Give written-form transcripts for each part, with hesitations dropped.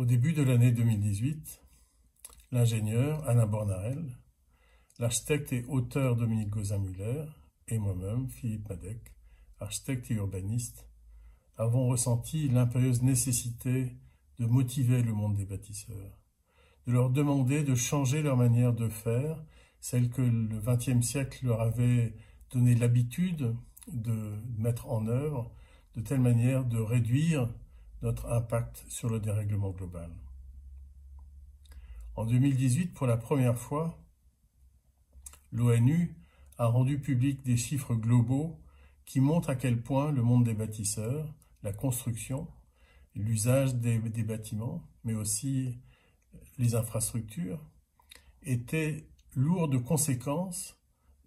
Au début de l'année 2018, l'ingénieur Alain Bornarel, l'architecte et auteur Dominique Gauzin-Muller et moi-même, Philippe Madec, architecte et urbaniste, avons ressenti l'impérieuse nécessité de motiver le monde des bâtisseurs, de leur demander de changer leur manière de faire, celle que le XXe siècle leur avait donné l'habitude de mettre en œuvre, de telle manière de réduire notre impact sur le dérèglement global. En 2018, pour la première fois, l'ONU a rendu public des chiffres globaux qui montrent à quel point le monde des bâtisseurs, la construction, l'usage des bâtiments, mais aussi les infrastructures, étaient lourds de conséquences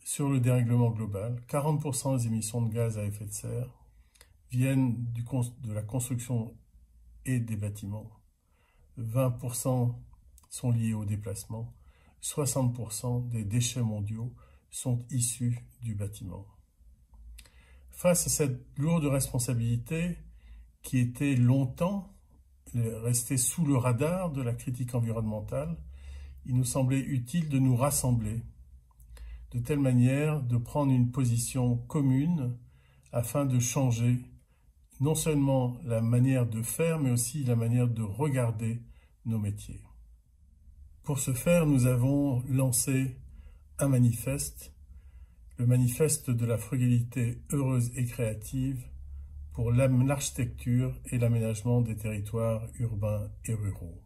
sur le dérèglement global. 40% des émissions de gaz à effet de serre viennent de la construction et des bâtiments. 20% sont liés au déplacement. 60% des déchets mondiaux sont issus du bâtiment. Face à cette lourde responsabilité qui était longtemps restée sous le radar de la critique environnementale, il nous semblait utile de nous rassembler de telle manière de prendre une position commune afin de changer non seulement la manière de faire, mais aussi la manière de regarder nos métiers. Pour ce faire, nous avons lancé un manifeste, le manifeste de la frugalité heureuse et créative pour l'architecture et l'aménagement des territoires urbains et ruraux.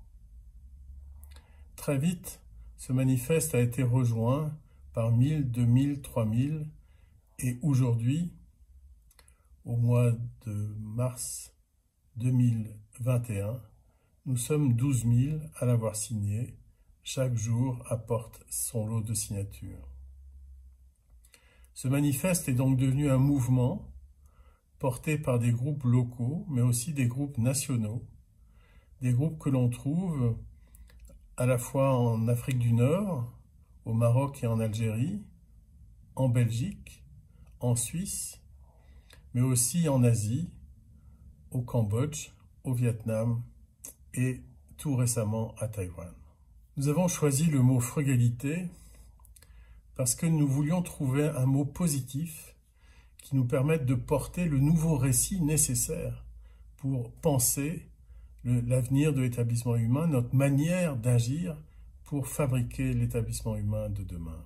Très vite, ce manifeste a été rejoint par 1000, 2000, 3000 et aujourd'hui, au mois de mars 2021, nous sommes 12 000 à l'avoir signé. Chaque jour apporte son lot de signatures. Ce manifeste est donc devenu un mouvement porté par des groupes locaux, mais aussi des groupes nationaux, des groupes que l'on trouve à la fois en Afrique du Nord, au Maroc et en Algérie, en Belgique, en Suisse, mais aussi en Asie, au Cambodge, au Vietnam et tout récemment à Taïwan. Nous avons choisi le mot frugalité parce que nous voulions trouver un mot positif qui nous permette de porter le nouveau récit nécessaire pour penser l'avenir de l'établissement humain, notre manière d'agir pour fabriquer l'établissement humain de demain.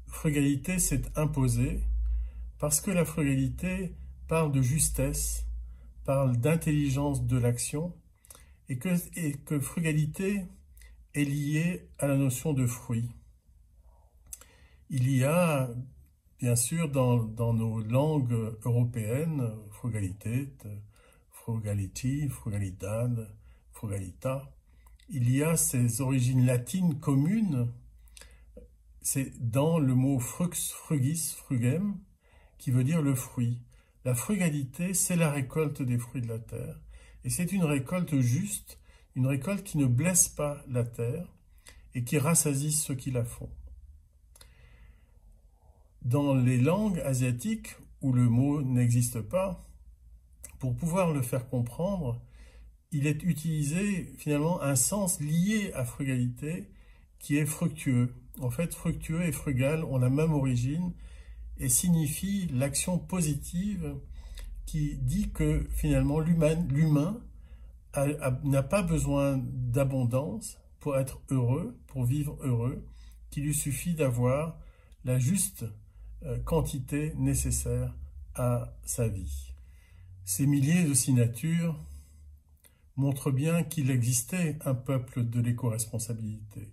Frugalité s'est imposée parce que la frugalité parle de justesse, parle d'intelligence de l'action et que frugalité est liée à la notion de fruit. Il y a, bien sûr, dans nos langues européennes, frugalité, frugality, frugalidad, frugalita, il y a ces origines latines communes, c'est dans le mot frux, frugis, frugem, qui veut dire le fruit. La frugalité, c'est la récolte des fruits de la terre. Et c'est une récolte juste, une récolte qui ne blesse pas la terre et qui rassasie ceux qui la font. Dans les langues asiatiques, où le mot n'existe pas, pour pouvoir le faire comprendre, il est utilisé finalement un sens lié à frugalité qui est fructueux. En fait, fructueux et frugal ont la même origine et signifient l'action positive qui dit que finalement l'humain n'a pas besoin d'abondance pour être heureux, pour vivre heureux, qu'il lui suffit d'avoir la juste quantité nécessaire à sa vie. Ces milliers de signatures montrent bien qu'il existait un peuple de l'éco-responsabilité.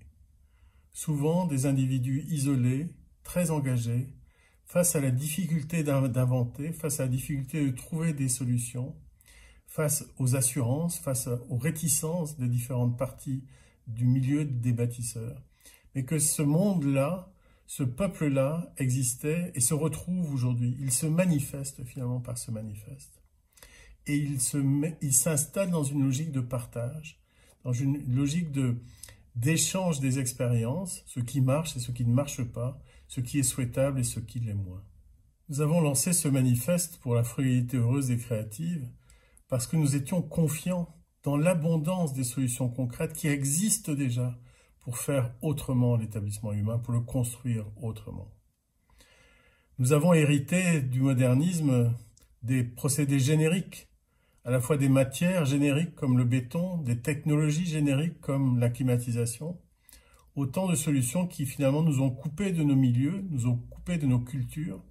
Souvent des individus isolés, très engagés, face à la difficulté d'inventer, face à la difficulté de trouver des solutions, face aux assurances, face aux réticences des différentes parties du milieu des bâtisseurs. Mais que ce monde-là, ce peuple-là existait et se retrouve aujourd'hui. Il se manifeste finalement par ce manifeste. Et il s'installe dans une logique de partage, dans une logique d'échange des expériences, ce qui marche et ce qui ne marche pas, ce qui est souhaitable et ce qui l'est moins. Nous avons lancé ce manifeste pour la frugalité heureuse et créative parce que nous étions confiants dans l'abondance des solutions concrètes qui existent déjà pour faire autrement l'établissement humain, pour le construire autrement. Nous avons hérité du modernisme des procédés génériques, à la fois des matières génériques comme le béton, des technologies génériques comme la climatisation, autant de solutions qui finalement nous ont coupés de nos milieux, nous ont coupés de nos cultures.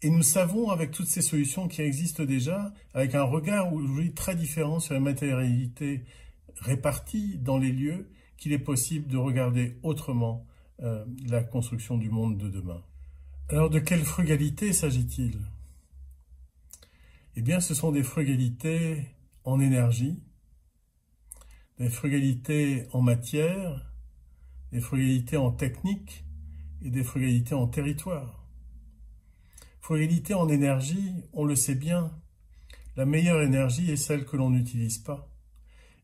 Et nous savons, avec toutes ces solutions qui existent déjà, avec un regard aujourd'hui très différent sur la matérialité répartie dans les lieux, qu'il est possible de regarder autrement la construction du monde de demain. Alors de quelle frugalité s'agit-il? Eh bien, ce sont des frugalités en énergie, des frugalités en matière, des frugalités en technique et des frugalités en territoire. Frugalité en énergie, on le sait bien, la meilleure énergie est celle que l'on n'utilise pas.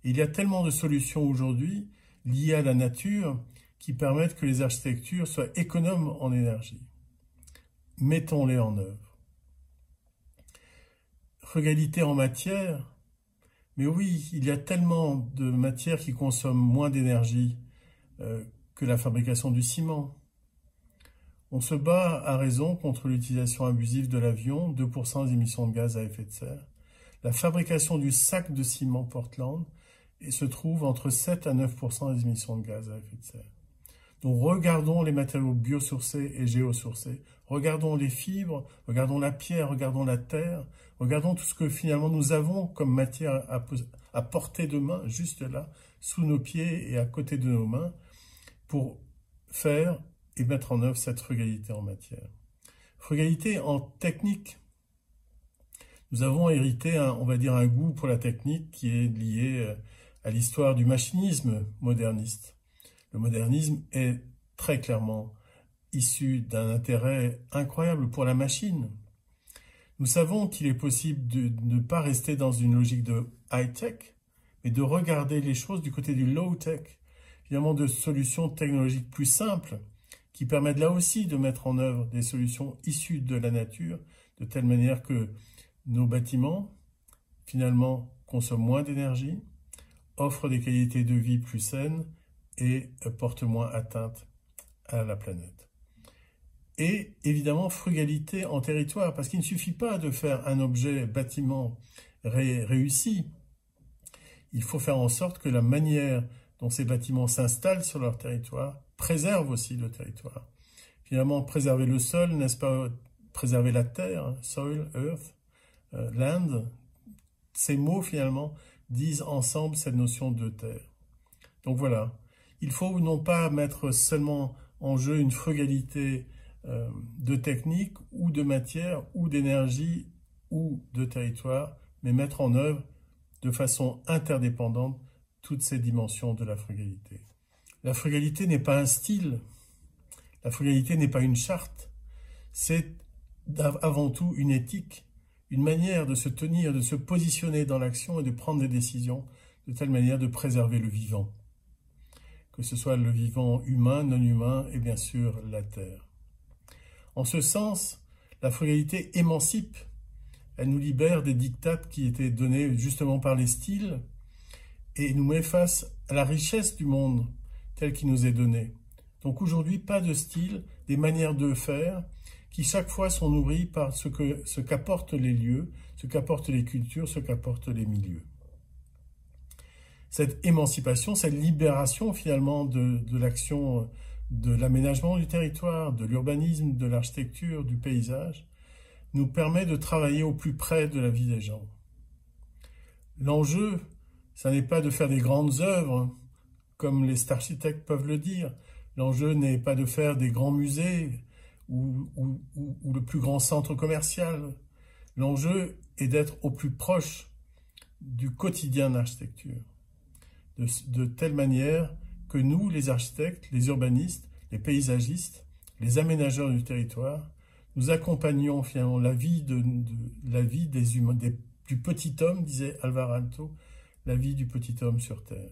Et il y a tellement de solutions aujourd'hui liées à la nature qui permettent que les architectures soient économes en énergie. Mettons-les en œuvre. Frugalité en matière, mais oui, il y a tellement de matières qui consomment moins d'énergie que la fabrication du ciment. On se bat à raison contre l'utilisation abusive de l'avion, 2% des émissions de gaz à effet de serre. La fabrication du sac de ciment Portland se trouve entre 7 à 9% des émissions de gaz à effet de serre. Donc regardons les matériaux biosourcés et géosourcés, regardons les fibres, regardons la pierre, regardons la terre, regardons tout ce que finalement nous avons comme matière à portée de main, juste là, sous nos pieds et à côté de nos mains, pour faire et mettre en œuvre cette frugalité en matière. Frugalité en technique. Nous avons hérité, on va dire, un goût pour la technique qui est lié à l'histoire du machinisme moderniste. Le modernisme est très clairement issu d'un intérêt incroyable pour la machine. Nous savons qu'il est possible de ne pas rester dans une logique de high-tech, mais de regarder les choses du côté du low-tech, finalement de solutions technologiques plus simples, qui permettent là aussi de mettre en œuvre des solutions issues de la nature, de telle manière que nos bâtiments, finalement, consomment moins d'énergie, offrent des qualités de vie plus saines et portent moins atteinte à la planète. Et évidemment, frugalité en territoire, parce qu'il ne suffit pas de faire un objet bâtiment réussi. Il faut faire en sorte que la manière dont ces bâtiments s'installent sur leur territoire préserve aussi le territoire. Finalement, préserver le sol, n'est-ce pas préserver la terre, soil, earth, land, ces mots finalement disent ensemble cette notion de terre. Donc voilà, il faut non pas mettre seulement en jeu une frugalité de technique ou de matière ou d'énergie ou de territoire, mais mettre en œuvre de façon interdépendante toutes ces dimensions de la frugalité. La frugalité n'est pas un style, la frugalité n'est pas une charte, c'est avant tout une éthique, une manière de se tenir, de se positionner dans l'action et de prendre des décisions de telle manière de préserver le vivant, que ce soit le vivant humain, non humain et bien sûr la terre. En ce sens, la frugalité émancipe, elle nous libère des dictats qui étaient donnés justement par les styles et nous met face à la richesse du monde tel qu'il nous est donné. Donc aujourd'hui, pas de style, des manières de faire qui chaque fois sont nourries par ce qu'apportent les lieux, ce qu'apportent les cultures, ce qu'apportent les milieux. Cette émancipation, cette libération finalement de l'action de l'aménagement du territoire, de l'urbanisme, de l'architecture, du paysage, nous permet de travailler au plus près de la vie des gens. L'enjeu, ça n'est pas de faire des grandes œuvres, comme les architectes peuvent le dire. L'enjeu n'est pas de faire des grands musées ou le plus grand centre commercial. L'enjeu est d'être au plus proche du quotidien de l'architecture, de telle manière que nous, les architectes, les urbanistes, les paysagistes, les aménageurs du territoire, nous accompagnons finalement la vie des humains, du petit homme, disait Alvar Aalto, la vie du petit homme sur Terre.